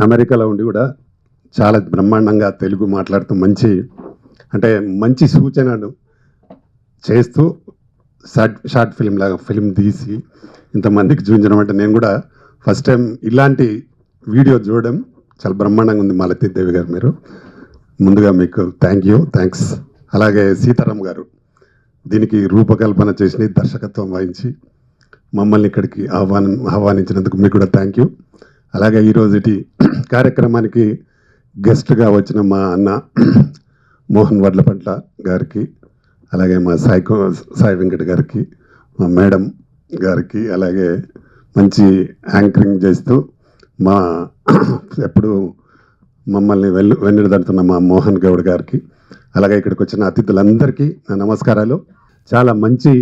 అమెరికాలో ఉండి కూడా చాలా బ్రహ్మాండంగా తెలుగు మాట్లాడుతూ మంచి సూచనలు చేస్తూ షార్ట్ ఫిల్మ్ లాగా ఫిల్మ్ తీసి ఇంతమందికి చూపించడం అంటే నేను కూడా ఫస్ట్ టైం ఇలాంటి వీడియో చూడడం చాలా బ్రహ్మాండంగా ఉంది. మాలతీదేవి గారు, మీరు ముందుగా మీకు థ్యాంక్స్. అలాగే సీతారాం గారు దీనికి రూపకల్పన చేసి దర్శకత్వం వహించి మమ్మల్ని ఇక్కడికి ఆహ్వానించినందుకు మీకు కూడా థ్యాంక్ యూ. అలాగే ఈరోజుటి కార్యక్రమానికి గెస్ట్గా వచ్చిన మా అన్న మోహన్ వడ్లపంట్ల గారికి, అలాగే మా సాయి వెంకట్ గారికి, మా మేడం గారికి, అలాగే మంచి యాంకరింగ్ చేస్తూ మా ఎప్పుడు మమ్మల్ని వెన్నుదడుతున్న మా మోహన్ గౌడ్ గారికి, అలాగే ఇక్కడికి వచ్చిన అతిథులందరికీ నా నమస్కారాలు. చాలా మంచి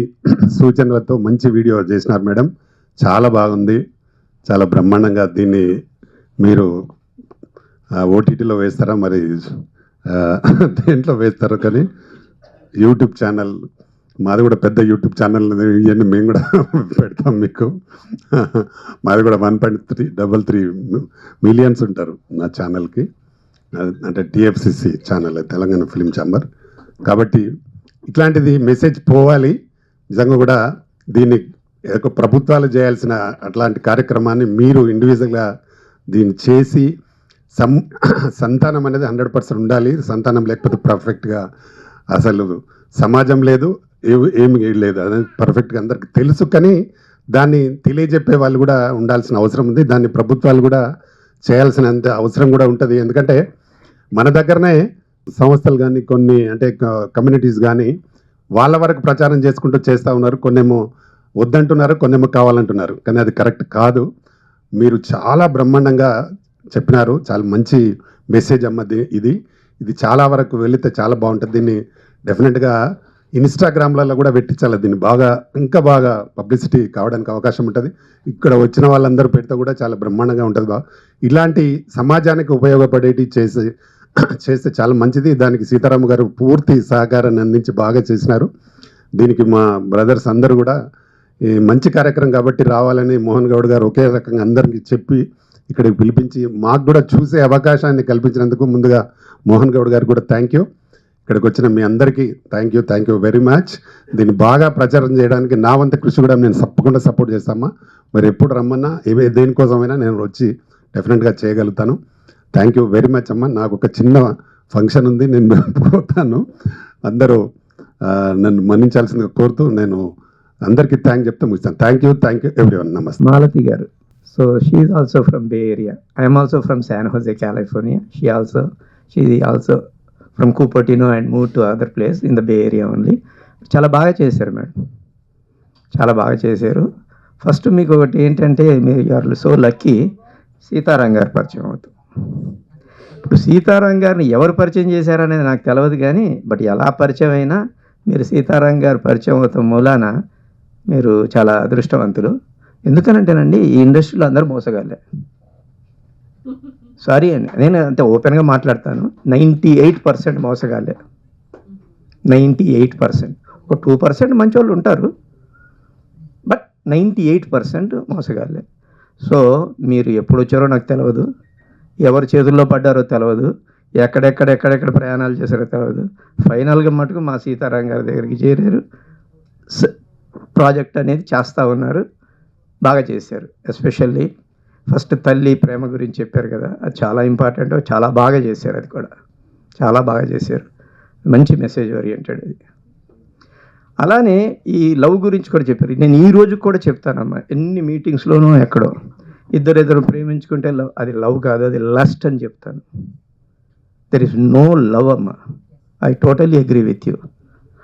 సూచనలతో మంచి వీడియో చేసినారు మేడం, చాలా బాగుంది, చాలా బ్రహ్మాండంగా. దీన్ని మీరు ఓటీటీలో వేస్తారా మరి దేంట్లో వేస్తారో, కానీ యూట్యూబ్ ఛానల్ మాది కూడా పెద్ద యూట్యూబ్ ఛానల్, ఇవన్నీ మేము కూడా పెడతాం మీకు. మాది కూడా 1.33 మిలియన్స్ ఉంటారు నా ఛానల్కి, అంటే TFCC channel, Telangana film chamber. కాబట్టి ఇట్లాంటిది మెసేజ్ పోవాలి. నిజంగా కూడా దీన్ని ప్రభుత్వాలు చేయాల్సిన అట్లాంటి కార్యక్రమాన్ని మీరు ఇండివిజువల్గా దీన్ని చేసి సంతానం అనేది 100% ఉండాలి. సంతానం లేకపోతే పర్ఫెక్ట్గా అసలు సమాజం లేదు, ఏమి లేదు. అనేది పర్ఫెక్ట్గా అందరికి తెలుసు, కానీ దాన్ని తెలియజెప్పే వాళ్ళు కూడా ఉండాల్సిన అవసరం ఉంది. దాన్ని ప్రభుత్వాలు కూడా చేయాల్సినంత అవసరం కూడా ఉంటుంది. ఎందుకంటే మన దగ్గరనే సంస్థలు కానీ కొన్ని అంటే కమ్యూనిటీస్ కానీ వాళ్ళ వరకు ప్రచారం చేసుకుంటూ చేస్తూ ఉన్నారు. కొన్నేమో వద్దంటున్నారు, కొన్నేమో కావాలంటున్నారు, కానీ అది కరెక్ట్ కాదు. మీరు చాలా బ్రహ్మాండంగా చెప్పినారు, చాలా మంచి మెసేజ్ అమ్మ. ఇది చాలా వరకు వెళితే చాలా బాగుంటుంది. దీన్ని డెఫినెట్గా ఇన్స్టాగ్రామ్లలో కూడా పెట్టించాలి. దీన్ని ఇంకా బాగా పబ్లిసిటీ కావడానికి అవకాశం ఉంటుంది. ఇక్కడ వచ్చిన వాళ్ళందరూ పెడితే కూడా చాలా బ్రహ్మాండంగా ఉంటుంది. ఇలాంటి సమాజానికి ఉపయోగపడేటి చేస్తే చాలా మంచిది. దానికి సీతారాం గారు పూర్తి సహకారాన్ని అందించి బాగా చేసినారు. దీనికి మా బ్రదర్స్ అందరూ కూడా ఈ మంచి కార్యక్రమం కాబట్టి రావాలని మోహన్ గౌడ్ గారు ఒకే రకంగా అందరికీ చెప్పి ఇక్కడికి పిలిపించి మాకు కూడా చూసే అవకాశాన్ని కల్పించినందుకు ముందుగా మోహన్ గౌడ్ గారికి కూడా థ్యాంక్ యూ. ఇక్కడికి వచ్చిన మీ అందరికీ థ్యాంక్ యూ వెరీ మచ్. దీన్ని బాగా ప్రచారం చేయడానికి నా వంతు కృషి కూడా నేను తప్పకుండా సపోర్ట్ చేస్తామా. మరి ఎప్పుడు రమ్మన్నా దేనికోసమైనా నేను వచ్చి డెఫినెట్గా చేయగలుగుతాను. థ్యాంక్ యూ వెరీ మచ్ అమ్మ. నాకు ఒక చిన్న ఫంక్షన్ ఉంది, నేను పోతాను. అందరూ నన్ను మన్నించాల్సిందిగా కోరుతూ నేను అందరికీ చెప్తే ముగిస్తాను. Thank you everyone. నమస్తే. మాలతి గారు. So she is also from Bay Area. I am also from San Jose, California. She is also from Cupertino and moved to other place in the Bay Area only. చాలా బాగా చేశారు madam, చాలా బాగా చేశారు. First మీకు ఒకటి ఏంటంటే మీరు ఆర్ సో లక్కీ, సీతారాం గారు పరిచయం అవుతుంది. ఇప్పుడు సీతారాం గారిని ఎవరు పరిచయం చేశారనేది నాకు తెలియదు, కానీ బట్ ఎలా పరిచయం అయినా మీరు సీతారాం గారు పరిచయం అవుతాం మూలాన మీరు చాలా అదృష్టవంతులు. ఎందుకనంటేనండి ఈ ఇండస్ట్రీలో అందరూ మోసగాలే. సారీ అండి, నేను అంతే ఓపెన్గా మాట్లాడతాను. 98% మోసగాలే, 98%. ఒక 2% మంచి వాళ్ళు ఉంటారు, బట్ 98% మోసగాలే. సో మీరు ఎప్పుడు వచ్చారో నాకు తెలియదు, ఎవరి చేతుల్లో పడ్డారో తెలియదు, ఎక్కడెక్కడ ప్రయాణాలు చేశారో తెలియదు. ఫైనల్గా మటుకు మా సీతారాం గారి దగ్గరికి చేరారు, ప్రాజెక్ట్ అనేది చేస్తూ ఉన్నారు, బాగా చేశారు. ఎస్పెషల్లీ ఫస్ట్ తల్లి ప్రేమ గురించి చెప్పారు కదా, అది చాలా ఇంపార్టెంట్, చాలా బాగా చేశారు. అది కూడా చాలా బాగా చేశారు, మంచి మెసేజ్ ఓరియంటెడ్ అది. అలానే ఈ లవ్ గురించి కూడా చెప్పారు. నేను ఈ రోజు కూడా చెప్తానమ్మా, ఎన్ని మీటింగ్స్లోనూ ఎక్కడో ఇద్దరు ప్రేమించుకుంటే లవ్, అది లవ్ కాదు, అది లస్ట్ అని చెప్తాను. దెర్ ఇస్ నో లవ్ అమ్మ. I totally agree with you.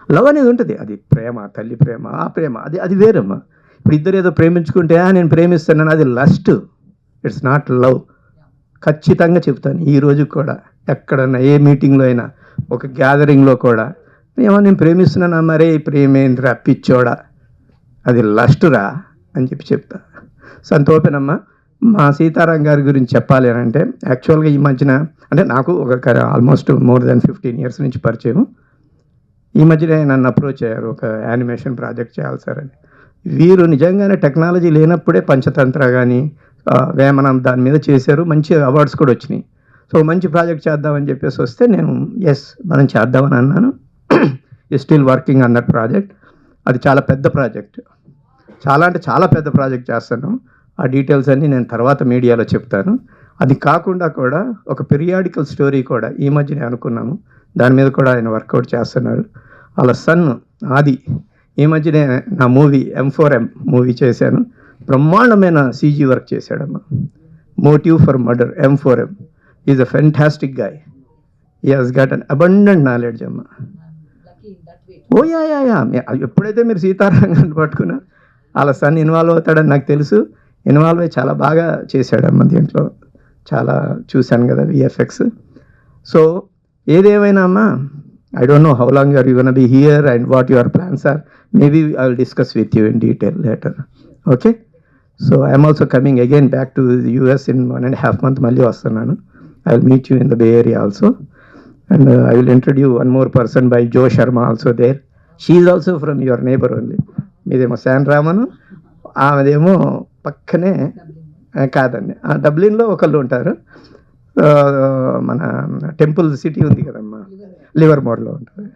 Love అనేది ఉంటుంది, అది ప్రేమ, తల్లి ప్రేమ, ఆ ప్రేమ అది వేరమ్మా. ఇప్పుడు ఇద్దరు ఏదో ప్రేమించుకుంటే నేను ప్రేమిస్తున్నాను, అది లస్ట్, ఇట్స్ నాట్ లవ్. ఖచ్చితంగా చెప్తాను. ఈరోజు కూడా ఎక్కడన్నా ఏ మీటింగ్లో అయినా, ఒక గ్యాదరింగ్లో కూడా ఏమో నేను ప్రేమిస్తున్నాను, మరే ప్రేమేంద్ర పిచ్చోడా, అది లస్ట్ రా అని చెప్తా. సంతోపేనమ్మా. మా సీతారాం గారి గురించి చెప్పాలి అని అంటే, యాక్చువల్గా ఈ మధ్యన అంటే నాకు ఒక ఆల్మోస్ట్ మోర్ దెన్ 15 years నుంచి పరిచయం. ఈ మధ్యన నన్ను అప్రోచ్ అయ్యారు, ఒక యానిమేషన్ ప్రాజెక్ట్ చేయాలి సార్ అని. వీరు నిజంగానే టెక్నాలజీ లేనప్పుడే పంచతంత్ర కానీ వేమనం దాని మీద చేశారు, మంచి అవార్డ్స్ కూడా వచ్చినాయి. సో మంచి ప్రాజెక్ట్ చేద్దామని చెప్పేసి వస్తే నేను మనం చేద్దామని అన్నాను. స్టిల్ వర్కింగ్ అన్న ప్రాజెక్ట్. అది చాలా పెద్ద ప్రాజెక్ట్, చాలా అంటే చాలా పెద్ద ప్రాజెక్ట్ చేస్తాను. ఆ డీటెయిల్స్ అన్నీ నేను తర్వాత మీడియాలో చెప్తాను. అది కాకుండా కూడా ఒక పీరియాడికల్ స్టోరీ కూడా ఈ మధ్యనే అనుకున్నాము, దాని మీద కూడా ఆయన వర్కౌట్ చేస్తున్నారు. వాళ్ళ సన్ ఆది ఈ మధ్యనే నా మూవీ M4M మూవీ చేశాను. బ్రహ్మాండమైన CG వర్క్ చేశాడమ్మ. Motive for murder M4M. Is a fantastic guy. He has got an abundant knowledge అమ్మ. యా ఎప్పుడైతే మీరు సీతారాంగాన్ని పట్టుకున్నా వాళ్ళ సన్ ఇన్వాల్వ్ అవుతాడని నాకు తెలుసు. ఇన్వాల్వ్ అయ్యి చాలా బాగా చేశాడమ్మ దీంట్లో. చాలా చూశాను కదా VFX. సో ఏదేమైనా అమ్మా, I don't know how long are you going to be here and what your plans are. Maybe I will discuss with you in detail later. Okay? So I am also coming again back to the US in 1.5 months. Malli vastunanu. I will meet you in the Bay Area also. And I will introduce one more person by Joe Sharma also there. She is also from your neighbor only. మీదేమో San Ramon, ఆమెదేమో పక్కనే కాదండి, డబ్లిన్లో ఒకళ్ళు ఉంటారు. మన temple city ఉంది కదమ్మా, లివర్మోర్లో ఉంటుంది.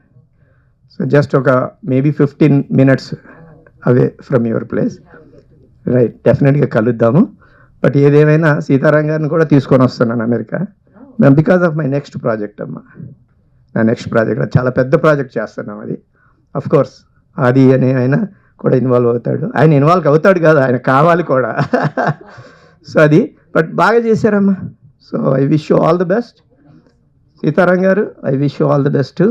సో జస్ట్ ఒక maybe 15 minutes away from your place. Right, డెఫినెట్గా కలుద్దాము. బట్ ఏదేమైనా సీతారాం గారిని కూడా తీసుకొని వస్తున్నాను America, because of my next project అమ్మా. నా నెక్స్ట్ ప్రాజెక్ట్ చాలా పెద్ద ప్రాజెక్ట్ చేస్తున్నాం. అది అఫ్ కోర్స్ అది అని ఆయన కూడా ఇన్వాల్వ్ అవుతాడు. ఆయన ఇన్వాల్వ్ అవుతాడు కాదు, ఆయన కావాలి కూడా. సో అది బట్ బాగా చేశారమ్మా. So I wish you all the best Sitaram గారు. I wish you all the best.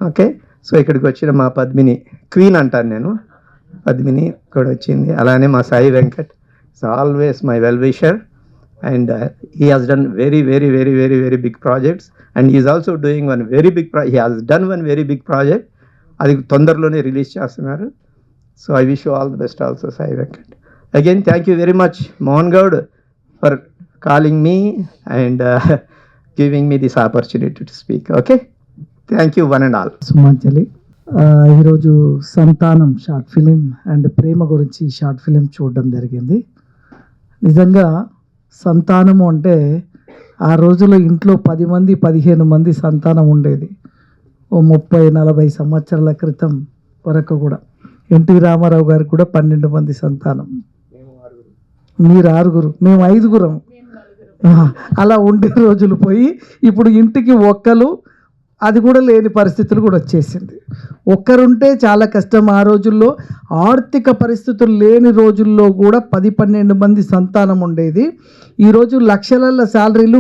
Okay, so ఇక్కడికి వచ్చిన మా పద్మిని, క్వీన్ అంటాను నేను, పద్మిని కూడా వచ్చింది. అలానే మా Sai Venkat is always my well wisher. And he has done very big projects, and he is also doing one very big he has done one very big project. అది తొందరలోనే రిలీజ్ చేస్తున్నారు. So I wish you all the best also Sai Venkat. Again thank you very much Mohan Goud for calling me and giving me this opportunity to speak. Okay, thank you one and all. Sumanjali, ఈరోజు సంతానం short film and ప్రేమ గురించి short film చూడడం జరిగింది. నిజంగా సంతానము అంటే ఆ రోజుల్లో ఇంట్లో 10 మంది 15 మంది సంతానం ఉండేది. ఓ 30-40 సంవత్సరాల క్రితం వరకు కూడా ఎన్టీ రామారావు గారికి కూడా 12 మంది సంతానం. మీరు 6, మేము 5. అలా ఉండే రోజులు పోయి ఇప్పుడు ఇంటికి ఒక్కరు, అది కూడా లేని పరిస్థితులు కూడా వచ్చేసింది. ఒక్కరుంటే చాలా కష్టం. ఆ రోజుల్లో ఆర్థిక పరిస్థితులు లేని రోజుల్లో కూడా 10-12 మంది సంతానం ఉండేది. ఈరోజు లక్షల శాలరీలు,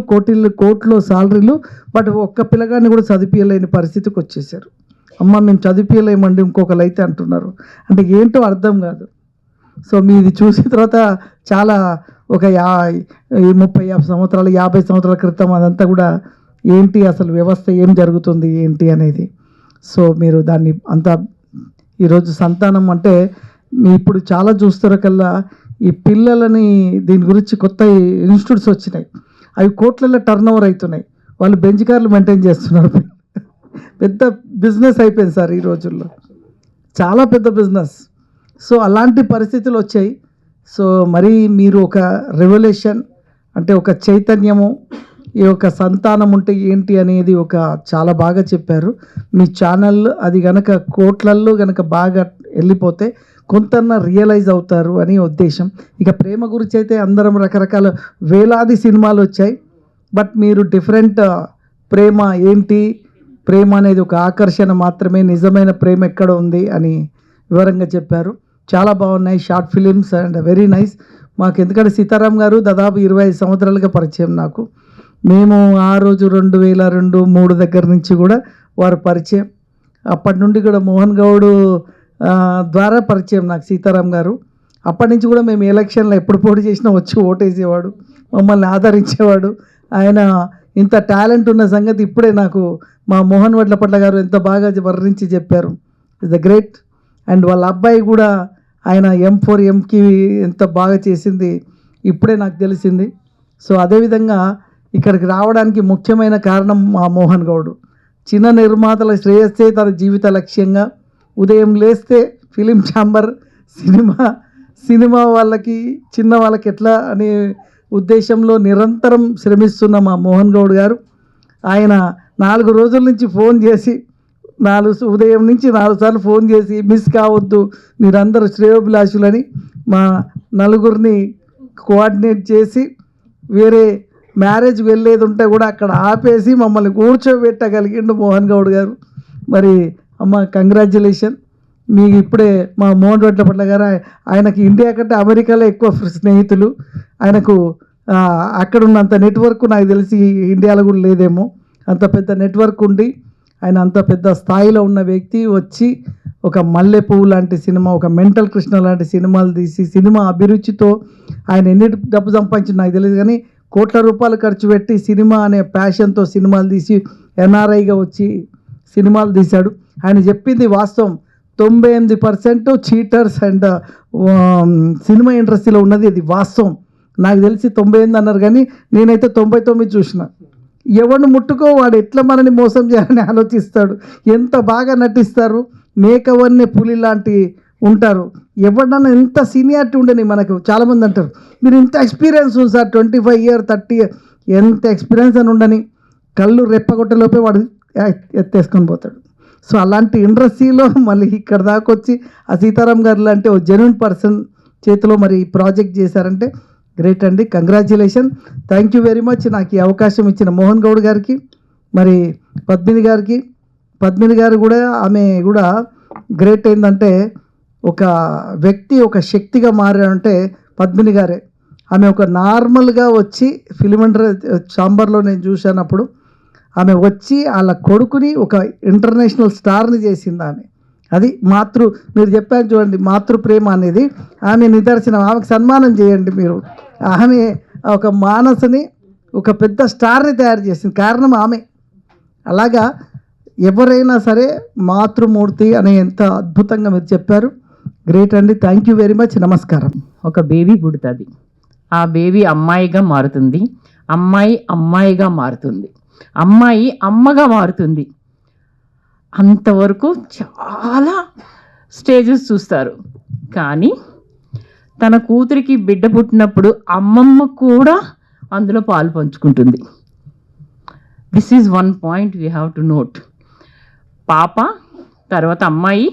కోట్లో శాలరీలు, బట్ ఒక్క పిల్లగాన్ని కూడా చదివించలేని పరిస్థితికి వచ్చేసారు. అమ్మ మేము చదివించలేమండి ఇంకొకరు అయితే అంటున్నారు. అంటే ఏంటో అర్థం కాదు. సో మీది చూసిన తర్వాత చాలా ఒక 30 సంవత్సరాలు 50 సంవత్సరాల క్రితం అదంతా కూడా ఏంటి అసలు వ్యవస్థ ఏం జరుగుతుంది ఏంటి అనేది. సో మీరు దాన్ని అంతా ఈరోజు సంతానం అంటే ఇప్పుడు చాలా చూస్తున్న కల్లా ఈ పిల్లలని దీని గురించి కొత్త ఇన్స్టిట్యూట్స్ వచ్చినాయి. అవి కోట్లలో టర్న్ ఓవర్ అవుతున్నాయి. వాళ్ళు బెంచ్ కార్లు మెయింటైన్ చేస్తున్నారు. పెద్ద బిజినెస్ అయిపోయింది సార్ ఈ రోజుల్లో, చాలా పెద్ద బిజినెస్. సో అలాంటి పరిస్థితులు వచ్చాయి. సో మరి మీరు ఒక రెవల్యూషన్ అంటే ఒక చైతన్యము, ఈ యొక్క సంతానం ఉంటే ఏంటి అనేది ఒక చాలా బాగా చెప్పారు. మీ ఛానల్ అది కనుక కోట్లల్లో కనుక బాగా వెళ్ళిపోతే కొంతన్నా రియలైజ్ అవుతారు అని ఉద్దేశం. ఇక ప్రేమ గురించి అయితే అందరం రకరకాల వేలాది సినిమాలు వచ్చాయి. బట్ మీరు డిఫరెంట్ ప్రేమ ఏంటి, ప్రేమ అనేది ఒక ఆకర్షణ మాత్రమే, నిజమైన ప్రేమ ఎక్కడ ఉంది అని వివరంగా చెప్పారు. చాలా బాగున్నాయి short films and very nice. మాకు ఎందుకంటే సీతారాం గారు దాదాపు 25 సంవత్సరాలుగా పరిచయం నాకు. మేము ఆ రోజు 2002-2003 దగ్గర నుంచి కూడా వారు పరిచయం. అప్పటి నుండి కూడా మోహన్ గౌడ్ ద్వారా పరిచయం నాకు సీతారాం గారు. అప్పటి నుంచి కూడా మేము ఎలక్షన్లో ఎప్పుడు పోటీ చేసినా వచ్చి ఓటేసేవాడు, మమ్మల్ని ఆదరించేవాడు. ఆయన ఇంత టాలెంట్ ఉన్న సంగతి ఇప్పుడే నాకు మా మోహన్ వడ్లపట్ల గారు ఎంత బాగా వర్ణించి చెప్పారు. Is the great. అండ్ వాళ్ళ అబ్బాయి కూడా ఆయన M4Mకి ఎంత బాగా చేసింది ఇప్పుడే నాకు తెలిసింది. సో అదేవిధంగా ఇక్కడికి రావడానికి ముఖ్యమైన కారణం మా మోహన్ గౌడ్. చిన్న నిర్మాతల శ్రేయస్సే తన జీవిత లక్ష్యంగా ఉదయం లేస్తే ఫిలిం ఛాంబర్, సినిమా వాళ్ళకి చిన్న వాళ్ళకి ఎట్లా అనే ఉద్దేశంలో నిరంతరం శ్రమిస్తున్న మా మోహన్ గౌడ్ గారు, ఆయన 4 రోజుల నుంచి ఫోన్ చేసి ఉదయం నుంచి 4 సార్లు ఫోన్ చేసి మిస్ కావద్దు మీరందరూ శ్రేయోభిలాషులని మా నలుగురిని కోఆర్డినేట్ చేసి వేరే మ్యారేజ్ వెళ్ళేది ఉంటే కూడా అక్కడ ఆపేసి మమ్మల్ని కూర్చోబెట్టగలిగిండు మోహన్ గౌడ్ గారు. మరి అమ్మ కంగ్రాచ్యులేషన్. మీకు ఇప్పుడే మా మోహన్ వడ్లపట్ల గారు, ఆయనకి ఇండియా కంటే అమెరికాలో ఎక్కువ స్నేహితులు. ఆయనకు అక్కడ ఉన్నంత నెట్వర్క్ నాకు తెలిసి ఇండియాలో కూడా లేదేమో. అంత పెద్ద నెట్వర్క్ ఉండి ఆయన అంత పెద్ద స్థాయిలో ఉన్న వ్యక్తి వచ్చి ఒక మల్లె పువ్వు లాంటి సినిమా, ఒక మెంటల్ కృష్ణ లాంటి సినిమాలు తీసి సినిమా అభిరుచితో ఆయన ఎన్ని డబ్బు సంపాదించి నాకు తెలియదు, కానీ కోట్ల రూపాయలు ఖర్చు పెట్టి సినిమా అనే ప్యాషన్తో సినిమాలు తీసి ఎన్ఆర్ఐగా వచ్చి సినిమాలు తీశాడు. ఆయన చెప్పింది వాస్తవం. 98% చీటర్స్ అండ్ సినిమా ఇండస్ట్రీలో ఉన్నది అది వాస్తవం. నాకు తెలిసి 98 అన్నారు, కానీ నేనైతే 99 చూసిన. ఎవరిని ముట్టుకో వాడు ఎట్లా మనని మోసం చేయాలని ఆలోచిస్తాడు. ఎంత బాగా నటిస్తారు. మేకవన్నీ పులి లాంటి ఉంటారు. ఎవరినన్నా ఎంత సీనియారిటీ ఉండని మనకు చాలామంది అంటారు మీరు ఇంత ఎక్స్పీరియన్స్ ఉంది సార్, 25 years 30 years ఎంత ఎక్స్పీరియన్స్ అని ఉండని కళ్ళు రెప్పగొట్టలోపే వాడు ఎత్తేసుకొని పోతాడు. సో అలాంటి ఇండస్ట్రీలో మళ్ళీ ఇక్కడ దాకా వచ్చి ఆ సీతారాం గారు లాంటి ఓ జెన్యూన్ పర్సన్ చేతిలో మరి ఈ ప్రాజెక్ట్ చేశారంటే గ్రేట్ అండి. Congratulation. Thank you very much. నాకు ఈ అవకాశం ఇచ్చిన మోహన్ గౌడ్ గారికి, మరి పద్మిని గారికి. పద్మిని గారు కూడా ఆమె కూడా గ్రేట్. ఏంటంటే ఒక వ్యక్తి ఒక శక్తిగా మారారంటే పద్మిని గారే. ఆమె ఒక నార్మల్గా వచ్చి ఫిలిం ఛాంబర్లో నేను చూశానప్పుడు ఆమె వచ్చి వాళ్ళ కొడుకుని ఒక ఇంటర్నేషనల్ స్టార్ని చేసింది ఆమె. అది మీరు చెప్పారు చూడండి, మాతృప్రేమ అనేది ఆమె నిదర్శనం. ఆమెకు సన్మానం చేయండి మీరు. ఆమె ఒక మానసని ఒక పెద్ద స్టార్ని తయారు చేసింది, కారణం ఆమె. అలాగా ఎవరైనా సరే మాతృమూర్తి అని ఎంత అద్భుతంగా మీరు చెప్పారు. గ్రేట్ అండి. Thank you very much. నమస్కారం. ఒక బేబీ పుడుతుంది, ఆ బేబీ అమ్మాయిగా మారుతుంది, అమ్మాయి అమ్మాయిగా మారుతుంది, అమ్మాయి అమ్మగా మారుతుంది. అంతవరకు చాలా స్టేజెస్ చూస్తారు. కానీ తన కూతురికి బిడ్డ పుట్టినప్పుడు అమ్మమ్మ కూడా అందులో పాలు పంచుకుంటుంది. This is one point we have to note. పాప తర్వాత అమ్మాయి,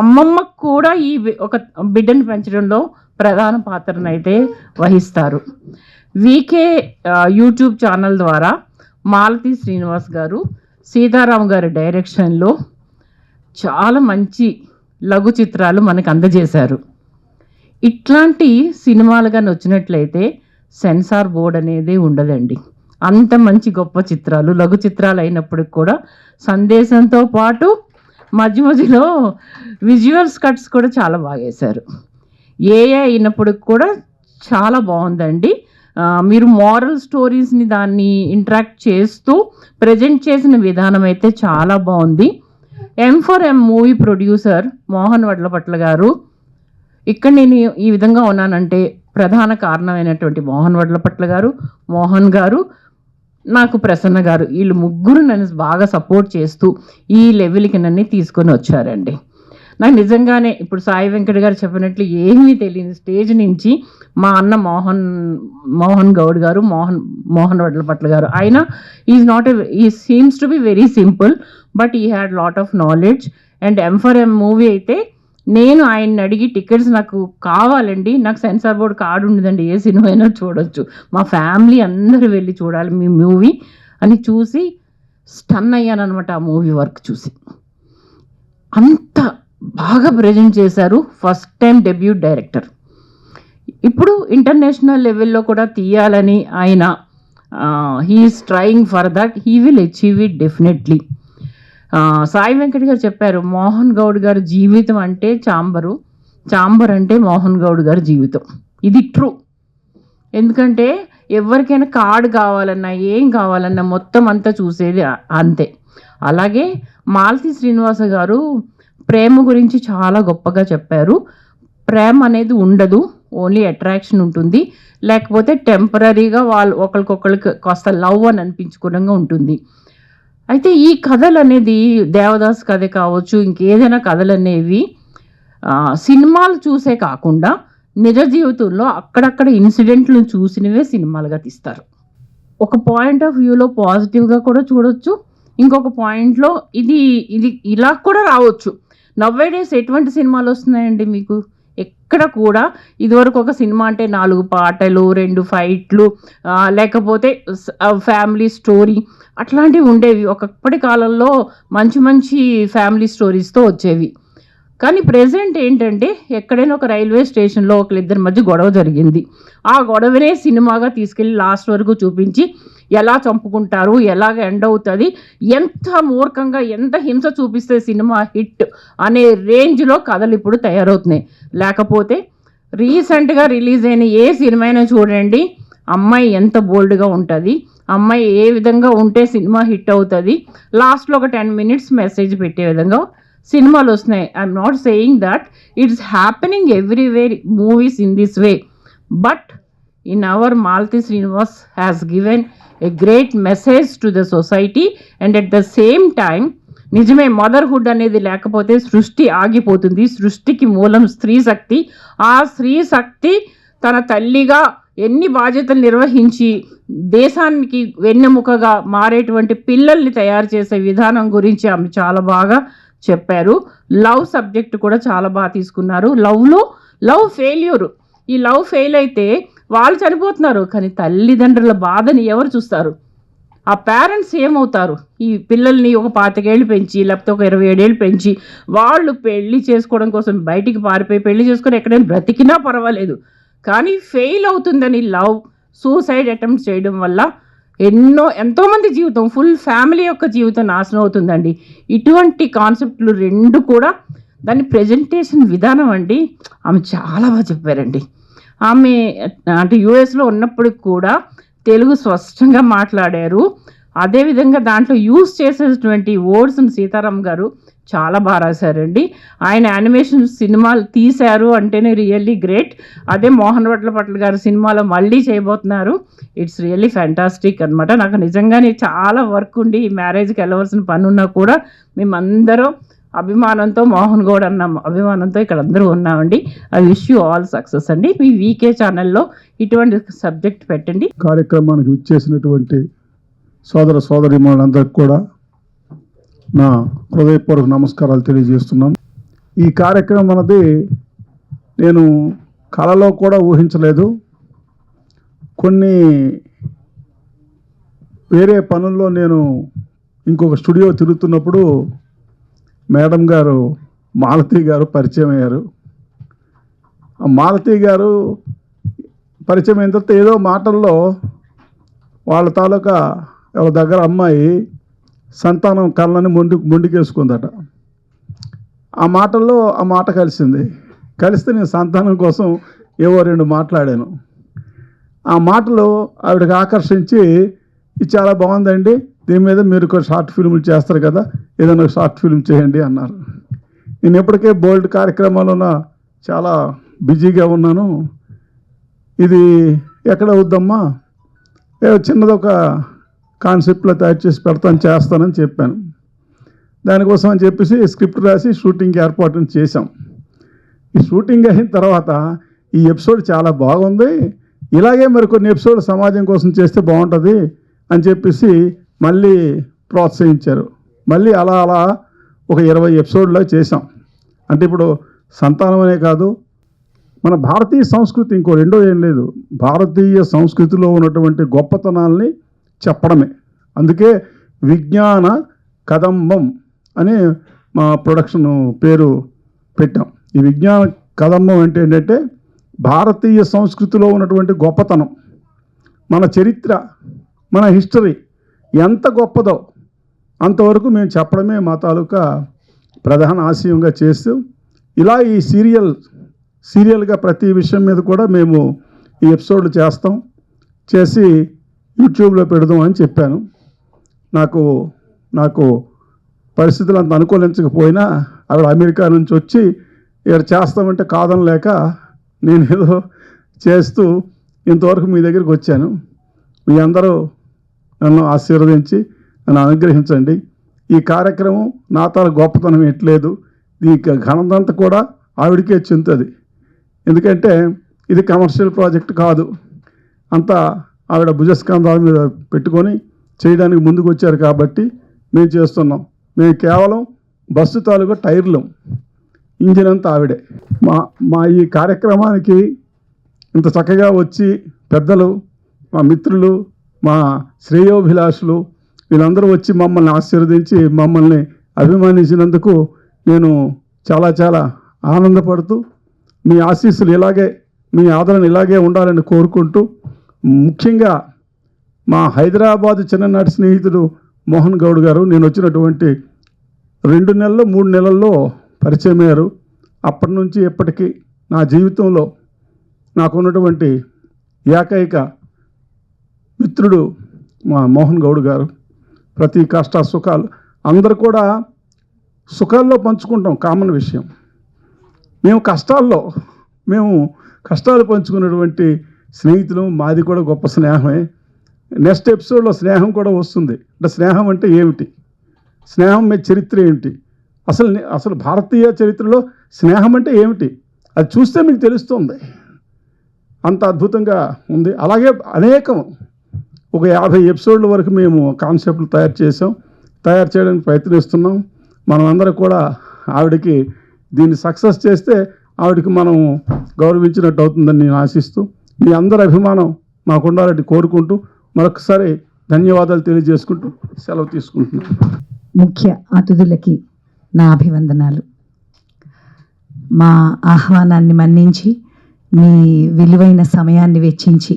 అమ్మమ్మ కూడా ఈ ఒక బిడ్డను పెంచడంలో ప్రధాన పాత్రనైతే వహిస్తారు. వీకే యూట్యూబ్ ఛానల్ ద్వారా మాలతి శ్రీనివాస్ గారు, సీతారాం గారి డైరెక్షన్లో చాలా మంచి లఘు చిత్రాలు మనకు అందజేశారు. ఇట్లాంటి సినిమాలు కానీ వచ్చినట్లయితే సెన్సార్ బోర్డ్ అనేది ఉండదండి. అంత మంచి గొప్ప చిత్రాలు, లఘు చిత్రాలు అయినప్పటికి కూడా సందేశంతో పాటు మధ్య మధ్యలో విజువల్స్ కట్స్ కూడా చాలా బాగా వేశారు. అయినప్పటికి కూడా చాలా బాగుందండి. మీరు మారల్ స్టోరీస్ని దాన్ని ఇంటరాక్ట్ చేస్తూ ప్రజెంట్ చేసిన విధానం అయితే చాలా బాగుంది. M4M movie producer Mohan Vadlapatla గారు, ఇక్కడ నేను ఈ విధంగా ఉన్నానంటే ప్రధాన కారణమైనటువంటి మోహన్ వడ్లపట్ల గారు, మోహన్ గారు, నాకు ప్రసన్న గారు, వీళ్ళు ముగ్గురు నన్ను బాగా సపోర్ట్ చేస్తూ ఈ లెవెల్కి నన్ను తీసుకొని వచ్చారండి. నాకు నిజంగానే ఇప్పుడు సాయి వెంకట గారు చెప్పినట్లు ఏమీ తెలియని స్టేజ్ నుంచి మా అన్న మోహన్ గౌడ్ గారు, మోహన్ వడ్లపట్ల గారు, ఆయన ఈ seems to be very simple but he had lot of knowledge. And M4M movie అయితే నేను ఆయన్ని అడిగి టికెట్స్ నాకు కావాలండి, నాకు సెన్సార్ బోర్డ్ కార్డు ఉండదండి, ఏ సినిమా అయినా చూడొచ్చు, మా ఫ్యామిలీ అందరూ వెళ్ళి చూడాలి మీ మూవీ అని చూసి స్టన్ అయ్యాను అనమాట. ఆ మూవీ వర్క్ చూసి అంత బాగా ప్రజెంట్ చేశారు. First time debut director. ఇప్పుడు ఇంటర్నేషనల్ లెవెల్లో కూడా తీయాలని ఆయన he is trying for that, he will achieve it definitely. Sai Venkat garu చెప్పారు మోహన్ గౌడ్ గారి జీవితం అంటే చాంబర్ అంటే మోహన్ గౌడ్ గారి జీవితం. ఇది ట్రూ. ఎందుకంటే ఎవరికైనా కార్డు కావాలన్నా ఏం కావాలన్నా మొత్తం అంతా చూసేది అంతే. అలాగే మాలతి శ్రీనివాస గారు ప్రేమ గురించి చాలా గొప్పగా చెప్పారు. ప్రేమ అనేది ఉండదు, ఓన్లీ అట్రాక్షన్ ఉంటుంది, లేకపోతే టెంపరీగా వాళ్ళు ఒకరికొకరికి కాస్త లవ్ అని అనిపించుకోవడంగా ఉంటుంది. అయితే ఈ కథలు అనేది దేవదాస్ కథ కావచ్చు, ఇంకేదైనా కథలు అనేవి సినిమాలు చూసే కాకుండా నిజ జీవితంలో అక్కడక్కడ ఇన్సిడెంట్లు చూసినవే సినిమాలుగా తీస్తారు. ఒక పాయింట్ ఆఫ్ వ్యూలో పాజిటివ్గా కూడా చూడొచ్చు, ఇంకొక పాయింట్లో ఇది ఇది ఇలా కూడా రావచ్చు. నవ్వేడేస్ ఎటువంటి సినిమాలు వస్తున్నాయండి మీకు? ఎక్కడ కూడా ఇదివరకు ఒక సినిమా అంటే 4 పాటలు, 2 ఫైట్లు, లేకపోతే ఫ్యామిలీ స్టోరీ అట్లాంటివి ఉండేవి. ఒకప్పటి కాలంలో మంచి మంచి ఫ్యామిలీ స్టోరీస్తో వచ్చేవి. కానీ ప్రెజెంట్ ఏంటంటే ఎక్కడైనా ఒక రైల్వే స్టేషన్లో ఒకరిద్దరి మధ్య గొడవ జరిగింది, ఆ గొడవనే సినిమాగా తీసుకెళ్ళి లాస్ట్ వరకు చూపించి ఎలా చంపుకుంటారు, ఎలాగ ఎండ్ అవుతుంది, ఎంత మూర్ఖంగా ఎంత హింస చూపిస్తే సినిమా హిట్ అనే రేంజ్లో కథలు ఇప్పుడు తయారవుతున్నాయి. లేకపోతే రీసెంట్గా రిలీజ్ అయిన ఏ సినిమా అయినా చూడండి, అమ్మాయి ఎంత బోల్డ్గా ఉంటుంది, అమ్మాయి ఏ విధంగా ఉంటే సినిమా హిట్ అవుతుంది, లాస్ట్లో ఒక 10 minutes మెసేజ్ పెట్టే విధంగా సినిమాలు వస్తున్నాయి. I'm not saying that it's happening everywhere movies in this way, but in our Malathi Srinivas has given a great message to the society, and at the same time నిజమే motherhood అనేది లేకపోతే సృష్టి ఆగిపోతుంది. సృష్టికి మూలం స్త్రీ శక్తి. ఆ స్త్రీ శక్తి తన తల్లిగా ఎన్ని బాధ్యతలు నిర్వహించి దేశానికి వెన్నెముకగా మారేటువంటి పిల్లల్ని తయారు చేసే విధానం గురించి ఆమె చాలా బాగా చెప్పారు. లవ్ సబ్జెక్ట్ కూడా చాలా బాగా తీసుకున్నారు. లవ్ ఫెయిల్యూర్, ఈ లవ్ ఫెయిల్ అయితే వాళ్ళు చనిపోతున్నారు, కానీ తల్లిదండ్రుల బాధని ఎవరు చూస్తారు? ఆ పేరెంట్స్ ఏమవుతారు? ఈ పిల్లల్ని ఒక 25 ఏళ్ళు పెంచి లేకపోతే ఒక 27 ఏళ్ళు పెంచి వాళ్ళు పెళ్లి చేసుకోవడం కోసం బయటికి పారిపోయి పెళ్లి చేసుకొని ఎక్కడైనా బ్రతికినా పర్వాలేదు, కానీ ఫెయిల్ అవుతుందని సూసైడ్ అటెంప్ట్ చేయడం వల్ల ఎంతోమంది జీవితం, ఫుల్ ఫ్యామిలీ యొక్క జీవితం నాశనం అవుతుందండి. ఇటువంటి కాన్సెప్ట్లు 2 కూడా దాని ప్రజెంటేషన్ విధానం అండి, ఆమె చాలా బాగా చెప్పారండి. ఆమె అంటే యుఎస్లో ఉన్నప్పటికి కూడా తెలుగు స్పష్టంగా మాట్లాడారు. అదేవిధంగా దాంట్లో యూజ్ చేసేటువంటి వర్డ్స్ని సీతారాం గారు చాలా బాగా రాశారండి. ఆయన యానిమేషన్ సినిమాలు తీశారు అంటేనే రియల్లీ గ్రేట్. అదే మోహన్ వడ్లపట్ల గారు సినిమాలో మళ్ళీ చేయబోతున్నారు. ఇట్స్ రియల్లీ ఫ్యాంటాస్టిక్ అనమాట. నాకు నిజంగానే చాలా వర్క్ ఉండి ఈ మ్యారేజ్కి వెళ్ళవలసిన పని ఉన్నా కూడా మేమందరం అభిమానంతో, మోహన్ గౌడ్ అన్న అభిమానంతో ఇక్కడ అందరూ ఉన్నామండి. I wish you all success అండి. మీ వీకే ఛానల్లో ఇటువంటి సబ్జెక్ట్ పెట్టండి. కార్యక్రమానికి విచ్చేసినటువంటి సోదర సోదరీమణులందరికీ కూడా నా హృదయపూర్వక నమస్కారాలు తెలియజేస్తున్నాను. ఈ కార్యక్రమం అన్నది నేను కళలో కూడా ఊహించలేదు. కొన్ని వేరే పనుల్లో నేను ఇంకొక స్టూడియో తిరుగుతున్నప్పుడు మేడం గారు మాలతి గారు పరిచయం అయ్యారు. ఆ మాలతి గారు పరిచయం అయిన తర్వాత ఏదో మాటల్లో వాళ్ళ తాలూకా వాళ్ళ దగ్గర అమ్మాయి సంతానం కళ్ళని మొండికేసుకుందట. ఆ మాటల్లో ఆ మాట కలిస్తే నేను సంతానం కోసం ఏవో 2 మాట్లాడాను. ఆ మాటలు ఆవిడకి ఆకర్షించి ఇది చాలా బాగుందండి, దీని మీద మీరు షార్ట్ ఫిల్మ్లు చేస్తారు కదా, ఏదైనా షార్ట్ ఫిల్మ్ చేయండి అన్నారు. నేను ఎప్పటికే బోల్డ్ కార్యక్రమాల్లో చాలా బిజీగా ఉన్నాను, ఇది ఎక్కడ అవుద్దమ్మా, చిన్నదొక కాన్సెప్ట్లో తయారు చేసి చేస్తానని చెప్పాను. దానికోసం అని చెప్పేసి స్క్రిప్ట్ రాసి షూటింగ్ ఏర్పాటు చేశాం. ఈ షూటింగ్ అయిన తర్వాత ఈ ఎపిసోడ్ చాలా బాగుంది, ఇలాగే మరి కొన్ని ఎపిసోడ్ సమాజం కోసం చేస్తే బాగుంటుంది అని చెప్పేసి మళ్ళీ ప్రోత్సహించారు. మళ్ళీ అలా ఒక 20 ఎపిసోడ్లో చేసాం. అంటే ఇప్పుడు సంతానం అనే కాదు, మన భారతీయ సంస్కృతి ఇంకో రెండో ఏం లేదు, భారతీయ సంస్కృతిలో ఉన్నటువంటి గొప్పతనాల్ని చెప్పడమే. అందుకే విజ్ఞాన కదంబం అని మా ప్రొడక్షన్ పేరు పెట్టాం. ఈ విజ్ఞాన కదంబం అంటే ఏంటంటే భారతీయ సంస్కృతిలో ఉన్నటువంటి గొప్పతనం, మన చరిత్ర, మన హిస్టరీ ఎంత గొప్పదో అంతవరకు మేము చెప్పడమే మా తాలూకా ప్రధాన ఆశయంగా చేస్తూ ఇలా ఈ సీరియల్గా ప్రతి విషయం మీద కూడా మేము ఈ ఎపిసోడ్లు చేసి యూట్యూబ్లో పెడదాం అని చెప్పాను. నాకు పరిస్థితులు అంత అనుకూలించకపోయినా ఆవిడ అమెరికా నుంచి వచ్చి ఇక్కడ చేస్తామంటే కాదనలేక నేను ఏదో చేస్తూ ఇంతవరకు మీ దగ్గరికి వచ్చాను. మీ అందరూ నన్ను ఆశీర్వదించి నన్ను అనుగ్రహించండి. ఈ కార్యక్రమం నా తల గొప్పతనం ఎట్లేదు, ఈ ఘనతంతా కూడా ఆవిడకే చెందుతుంది. ఎందుకంటే ఇది కమర్షియల్ ప్రాజెక్ట్ కాదు, అంతా ఆవిడ భుజస్కంధాల మీద పెట్టుకొని చేయడానికి ముందుకు వచ్చారు కాబట్టి మేము చేస్తున్నాం. మేము కేవలం బస్సు తాలూకా టైర్లు, ఇంజిన్ అంతా ఆవిడే. మా ఈ కార్యక్రమానికి ఇంత చక్కగా వచ్చి పెద్దలు, మా మిత్రులు, మా శ్రేయోభిలాషులు వీళ్ళందరూ వచ్చి మమ్మల్ని ఆశీర్వదించి మమ్మల్ని అభిమానించినందుకు నేను చాలా చాలా ఆనందపడుతూ, మీ ఆశీస్సులు ఇలాగే, మీ ఆదరణ ఇలాగే ఉండాలని కోరుకుంటూ, ముఖ్యంగా మా హైదరాబాద్ చిన్ననాటి స్నేహితుడు మోహన్ గౌడ్ గారు నేను వచ్చినటువంటి 2 నెలలు 3 నెలల్లో పరిచయం అయ్యారు. అప్పటి నుంచి ఎప్పటికీ నా జీవితంలో నాకున్నటువంటి ఏకైక మిత్రుడు మా మోహన్ గౌడ్ గారు. ప్రతి కష్ట సుఖాలు అందరూ కూడా సుఖాల్లో పంచుకుంటాం, కామన్ విషయం. మేము కష్టాలు పంచుకున్నటువంటి స్నేహితులు. మాది కూడా గొప్ప స్నేహమే. నెక్స్ట్ ఎపిసోడ్లో స్నేహం కూడా వస్తుంది. అంటే స్నేహం అంటే ఏమిటి, స్నేహం మీద చరిత్ర ఏమిటి, అసలు భారతీయ చరిత్రలో స్నేహం అంటే ఏమిటి అది చూస్తే మీకు తెలుస్తుంది. అంత అద్భుతంగా ఉంది. అలాగే అనేకం, ఒక 50 ఎపిసోడ్ల వరకు మేము కాన్సెప్ట్లు తయారు చేయడానికి ప్రయత్నిస్తున్నాం. మనం అందరం కూడా ఆవిడకి దీన్ని సక్సెస్ చేస్తే ఆవిడకి మనం గౌరవించినట్టు అవుతుందని నేను ఆశిస్తూ, మీ అందరి అభిమానం మాకు ఉండాలని కోరుకుంటూ మరొకసారి ధన్యవాదాలు తెలియజేసుకుంటూ సెలవు తీసుకుంటున్నాను. ముఖ్య అతిథులకి నా అభివందనాలు. మా ఆహ్వానాన్ని మన్నించి మీ విలువైన సమయాన్ని వెచ్చించి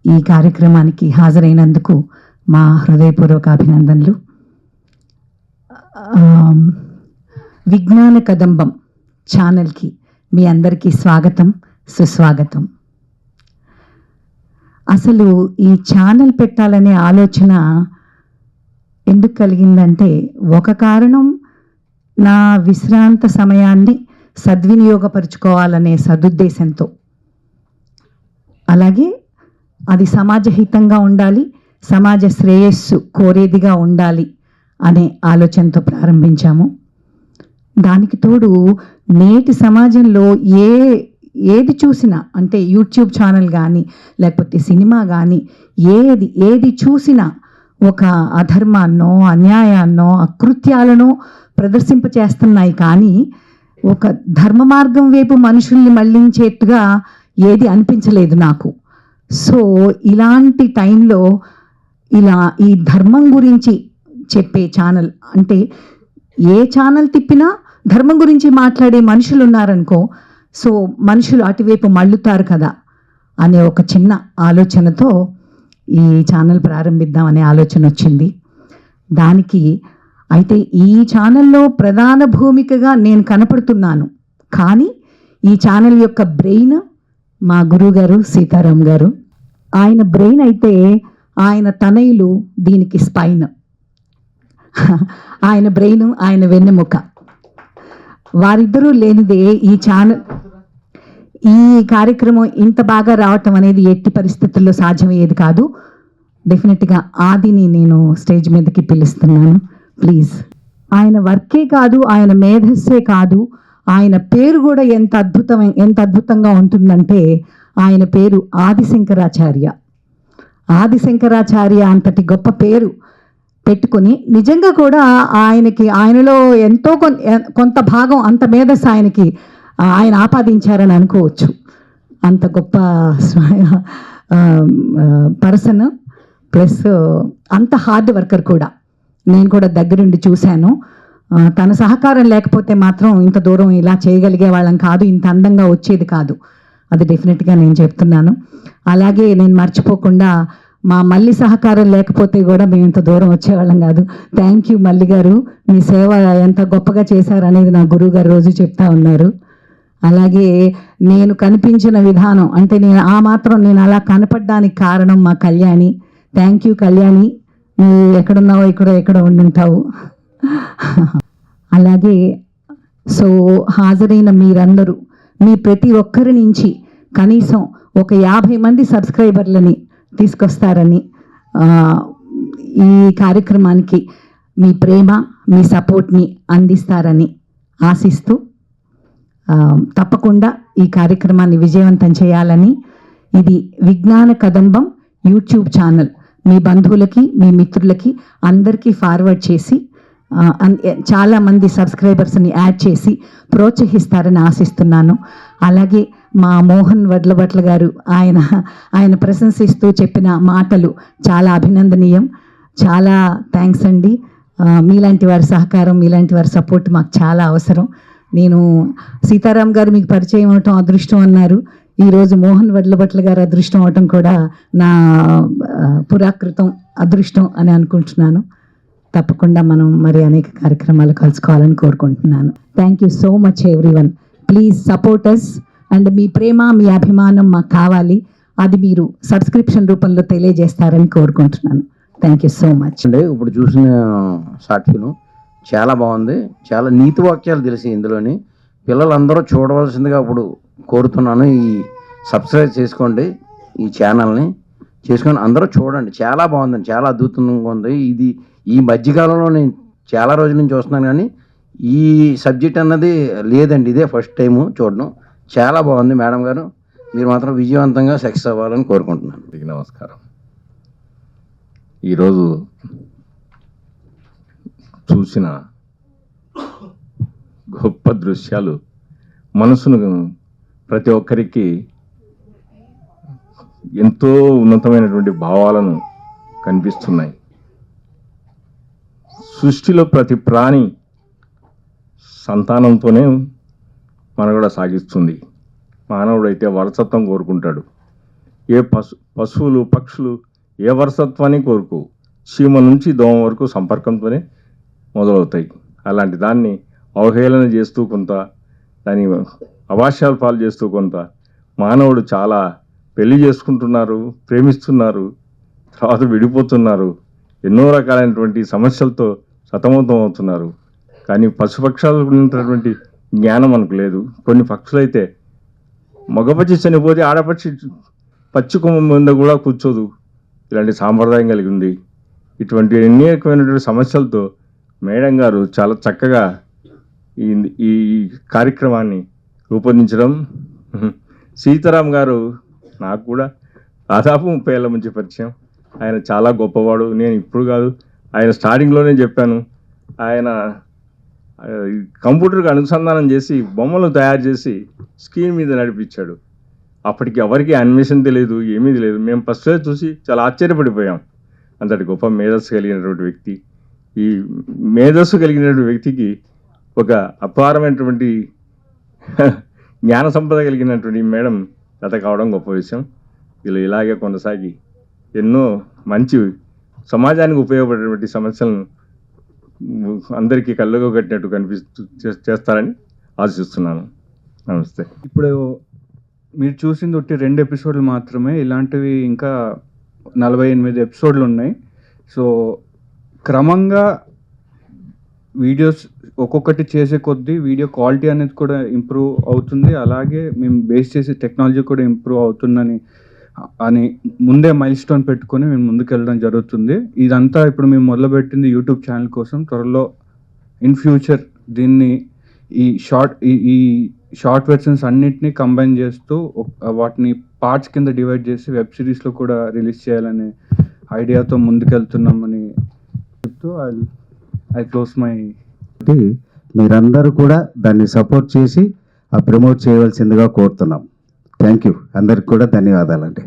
ఈ కార్యక్రమానికి హాజరైనందుకు మా హృదయపూర్వక అభినందనలు. విజ్ఞాన కదంబం ఛానల్కి మీ అందరికీ స్వాగతం, సుస్వాగతం. అసలు ఈ ఛానల్ పెట్టాలనే ఆలోచన ఎందుకు కలిగిందంటే, ఒక కారణం నా విశ్రాంత సమయాన్ని సద్వినియోగపరుచుకోవాలనే సదుద్దేశంతో, అలాగే అది సమాజహితంగా ఉండాలి, సమాజ శ్రేయస్సు కోరేదిగా ఉండాలి అనే ఆలోచనతో ప్రారంభించాము. దానికి తోడు నేటి సమాజంలో ఏది చూసినా, అంటే యూట్యూబ్ ఛానల్ కానీ లేకపోతే సినిమా కానీ ఏది చూసినా ఒక అధర్మాన్నో, అన్యాయాన్నో, అకృత్యాలను ప్రదర్శింపచేస్తున్నాయి. కానీ ఒక ధర్మ మార్గం వైపు మనుషుల్ని మళ్ళించేట్టుగా ఏది అనిపించలేదు నాకు. సో ఇలాంటి టైంలో ఈ ధర్మం గురించి చెప్పే ఛానల్, అంటే ఏ ఛానల్ తిప్పినా ధర్మం గురించి మాట్లాడే మనుషులు ఉన్నారనుకో, సో మనుషులు అటువైపు మళ్ళుతారు కదా అనే ఒక చిన్న ఆలోచనతో ఈ ఛానల్ ప్రారంభిద్దామనే ఆలోచన వచ్చింది. దానికి అయితే ఈ ఛానల్లో ప్రధాన భూమికగా నేను కనపడుతున్నాను, కానీ ఈ ఛానల్ యొక్క బ్రెయిన్ మా గురువు గారు సీతారాం గారు. ఆయన బ్రెయిన్ అయితే ఆయన తనయులు దీనికి స్పైన్. ఆయన బ్రెయిన్, ఆయన వెన్నెముక. వారిద్దరూ లేనిదే ఈ కార్యక్రమం ఇంత బాగా రావటం అనేది ఎట్టి పరిస్థితుల్లో సాధ్యమయ్యేది కాదు. డెఫినెట్గా ఆదిని నేను స్టేజ్ మీదకి పిలుస్తున్నాను, ప్లీజ్. ఆయన వర్కే కాదు, ఆయన మేధస్సే కాదు, ఆయన పేరు కూడా ఎంత అద్భుతంగా ఉంటుందంటే, ఆయన పేరు ఆదిశంకరాచార్య. ఆదిశంకరాచార్య అంతటి గొప్ప పేరు పెట్టుకొని నిజంగా కూడా ఆయనలో ఎంతో కొంత భాగం, అంత మేధస్సు ఆయన ఆపాదించారని అనుకోవచ్చు. అంత గొప్ప పర్సన్, ప్లస్ అంత హార్డ్ వర్కర్ కూడా. నేను కూడా దగ్గరుండి చూశాను. తన సహకారం లేకపోతే మాత్రం ఇంత దూరం ఇలా చేయగలిగే వాళ్ళం కాదు, ఇంత అందంగా వచ్చేది కాదు. అది డెఫినెట్గా నేను చెప్తున్నాను. అలాగే నేను మర్చిపోకుండా మా మల్లి సహకారం లేకపోతే కూడా మేము ఇంత దూరం వచ్చేవాళ్ళం కాదు. థ్యాంక్ యూ మల్లి గారు, మీ సేవ ఎంత గొప్పగా చేశారనేది నా గురువు గారు రోజు చెప్తా ఉన్నారు. అలాగే నేను కనిపించిన విధానం, అంటే నేను అలా కనపడడానికి కారణం మా కళ్యాణి. థ్యాంక్ యూ కళ్యాణి, నువ్వు ఎక్కడున్నావో ఎక్కడ ఉండుంటావు. అలాగే సో హాజరైన మీరందరూ, మీ ప్రతి ఒక్కరి నుంచి కనీసం ఒక 50 మంది సబ్స్క్రైబర్లని తీసుకొస్తారని, ఈ కార్యక్రమానికి మీ ప్రేమ, మీ సపోర్ట్ని అందిస్తారని ఆశిస్తూ తప్పకుండా ఈ కార్యక్రమాన్ని విజయవంతం చేయాలని, ఇది విజ్ఞాన కదంబం యూట్యూబ్ ఛానల్ మీ బంధువులకి, మీ మిత్రులకి అందరికీ ఫార్వర్డ్ చేసి చాలామంది సబ్స్క్రైబర్స్ని యాడ్ చేసి ప్రోత్సహిస్తారని ఆశిస్తున్నాను. అలాగే మా మోహన్ వడ్లభట్ల గారు ఆయన ప్రశంసిస్తూ చెప్పిన మాటలు చాలా అభినందనీయం. చాలా థ్యాంక్స్ అండి. మీలాంటి వారి సహకారం, మీలాంటి వారి సపోర్ట్ మాకు చాలా అవసరం. నేను సీతారాం గారు మీకు పరిచయం అవటం అదృష్టం అన్నారు. ఈరోజు మోహన్ వడ్లభట్ల గారు అదృష్టం అవటం కూడా నా పురాకృతం అదృష్టం అని అనుకుంటున్నాను. తప్పకుండా మనం మరి అనేక కార్యక్రమాలు కలుసుకోవాలని కోరుకుంటున్నాను. Thank you so much everyone. Please support us. And మీ ప్రేమ, మీ అభిమానం మాకు కావాలి. అది మీరు సబ్స్క్రిప్షన్ రూపంలో తెలియజేస్తారని కోరుకుంటున్నాను. Thank you so much. అంటే ఇప్పుడు చూసిన షార్ట్ ఫిల్మ్ చాలా బాగుంది. చాలా నీతి వాక్యాలు తెలిసి ఇందులోని పిల్లలందరూ చూడవలసిందిగా ఇప్పుడు కోరుతున్నాను. ఈ సబ్స్క్రైబ్ చేసుకోండి, ఈ ఛానల్ని చేసుకొని అందరూ చూడండి. చాలా బాగుందండి, చాలా అద్భుతంగా ఉంది. ఇది ఈ మధ్యకాలంలో నేను చాలా రోజుల నుంచి చూస్తున్నాను, కానీ ఈ సబ్జెక్ట్ అన్నది లేదండి. ఇదే ఫస్ట్ టైము చూడడం. చాలా బాగుంది. మేడం గారు, మీరు మాత్రం విజయవంతంగా సక్సెస్ అవ్వాలని కోరుకుంటున్నాను. నమస్కారం. ఈరోజు చూసిన గొప్ప దృశ్యాలు మనసును ప్రతి ఒక్కరికి ఎంతో ఉన్నతమైనటువంటి భావాలను కనిపిస్తున్నాయి. సృష్టిలో ప్రతి ప్రాణి సంతానంతోనే మనుగడ సాగిస్తుంది. మానవుడైతే వారసత్వం కోరుకుంటాడు. ఏ పశువులు, పక్షులు ఏ వారసత్వాన్ని కోరుకోవు. చీమ నుంచి దోమ వరకు సంపర్కంతోనే మొదలవుతాయి. అలాంటి దాన్ని అవహేళన చేస్తూ కొంత, దాని అవాస్యాలు పాలు చేస్తూ కొంత, మానవుడు చాలా పెళ్లి చేసుకుంటున్నారు, ప్రేమిస్తున్నారు, తర్వాత విడిపోతున్నారు, ఎన్నో రకాలైనటువంటి సమస్యలతో సతమతం అవుతున్నారు. కానీ పశుపక్షాలకు ఉన్నటువంటి జ్ఞానం మనకు లేదు. కొన్ని పక్షులైతే మగపక్షి చనిపోతే ఆడపక్షి పచ్చి కొమ్మ మీద కూడా కూర్చోదు. ఇలాంటి సాంప్రదాయం కలిగి ఉంది. ఇటువంటి అనేకమైనటువంటి సమస్యలతో మేడం గారు చాలా చక్కగా ఈ కార్యక్రమాన్ని రూపొందించడం. సీతారాం గారు నాకు కూడా దాదాపు 30 ఏళ్ళ నుంచి పరిచయం. ఆయన చాలా గొప్పవాడు. నేను ఇప్పుడు కాదు, ఆయన స్టార్టింగ్లోనే చెప్పాను. ఆయన కంప్యూటర్కి అనుసంధానం చేసి బొమ్మలు తయారు చేసి స్క్రీన్ మీద నడిపించాడు. అప్పటికి ఎవరికి అనిమేషన్ తెలియదు, ఏమీ తెలియదు. మేము ఫస్ట్ చూసి చాలా ఆశ్చర్యపడిపోయాం. అంతటి గొప్ప మేధస్సు కలిగినటువంటి వ్యక్తి. ఈ మేధస్సు కలిగినటువంటి వ్యక్తికి ఒక అపారమైనటువంటి జ్ఞాన సంపద కలిగినటువంటి మేడం జత కావడం గొప్ప విషయం. వీళ్ళు ఇలాగే కొనసాగి ఎన్నో మంచి సమాజానికి ఉపయోగపడేటువంటి సమస్యలను అందరికీ కళ్ళగా కట్టినట్టు చేస్తారని ఆశిస్తున్నాను. నమస్తే. ఇప్పుడు మీరు చూసింది ఒకటి 2 ఎపిసోడ్లు మాత్రమే. ఇలాంటివి ఇంకా 48 ఎపిసోడ్లు ఉన్నాయి. సో క్రమంగా వీడియోస్ ఒక్కొక్కటి చేసే కొద్దీ వీడియో క్వాలిటీ అనేది కూడా ఇంప్రూవ్ అవుతుంది. అలాగే మేము బేస్ చేసే టెక్నాలజీ కూడా ఇంప్రూవ్ అవుతుందని ముందే మైల్ స్టోన్ పెట్టుకొని మేము ముందుకెళ్ళడం జరుగుతుంది. ఇదంతా ఇప్పుడు మేము మొదలుపెట్టింది యూట్యూబ్ ఛానల్ కోసం. త్వరలో ఇన్ ఫ్యూచర్ దీన్ని ఈ షార్ట్ వెర్షన్స్ అన్నిటినీ కంబైన్ చేస్తూ వాటిని పార్ట్స్ కింద డివైడ్ చేసి వెబ్ సిరీస్లో కూడా రిలీజ్ చేయాలనే ఐడియాతో ముందుకెళ్తున్నామని చెప్తూ ఐ క్లోజ్ మై. మీరందరూ కూడా దాన్ని సపోర్ట్ చేసి ప్రమోట్ చేయవలసిందిగా కోరుతున్నాం. Thank you. అందరికి కూడా ధన్యవాదాలండి.